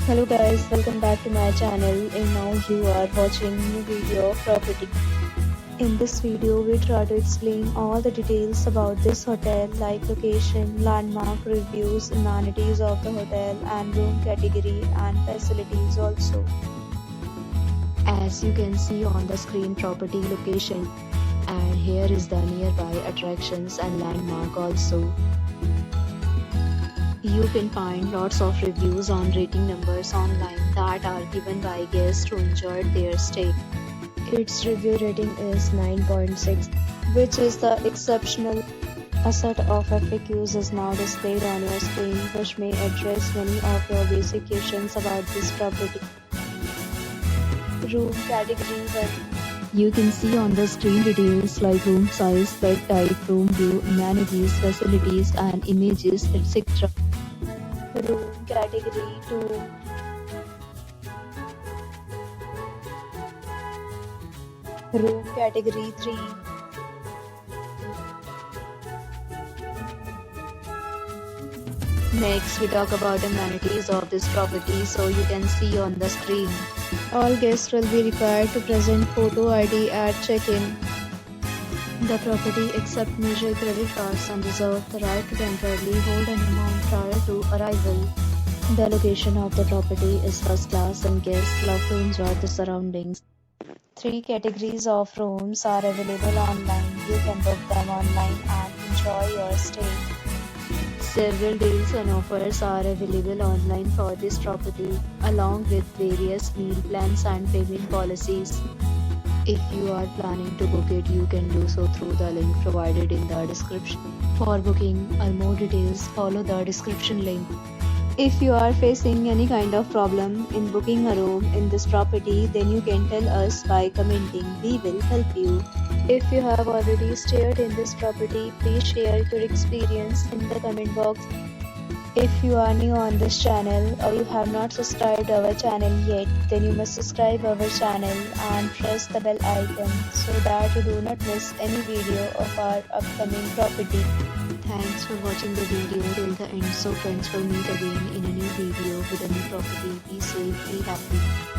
Hello guys, welcome back to my channel and now you are watching new video of property. In this video, we try to explain all the details about this hotel like location, landmark, reviews, amenities of the hotel and room category and facilities also. As you can see on the screen property location, and here is the nearby attractions and landmark also. You can find lots of reviews on rating numbers online that are given by guests who enjoyed their stay. Its review rating is 9.6, which is the exceptional. A set of FAQs is now displayed on your screen, which may address many of your basic questions about this property. Room category 1. You can see on the screen details like room size, bed type, room view, amenities, facilities and images, etc. Room category 2. Room category 3. Next, we talk about amenities of this property, so you can see on the screen. All guests will be required to present photo ID at check-in. The property accepts major credit cards and reserves the right to temporarily hold an amount prior to arrival. The location of the property is first class and guests love to enjoy the surroundings. 3 categories of rooms are available online. You can book them online and enjoy your stay. Several deals and offers are available online for this property, along with various meal plans and payment policies. If you are planning to book it, you can do so through the link provided in the description. For booking or more details, follow the description link. If you are facing any kind of problem in booking a room in this property, then you can tell us by commenting. We will help you. If you have already stayed in this property, please share your experience in the comment box. If you are new on this channel or you have not subscribed our channel yet, then you must subscribe our channel and press the bell icon so that you do not miss any video of our upcoming property. Thanks for watching the video till the end. So friends, will meet again in a new video with a new property. Be safe, be happy.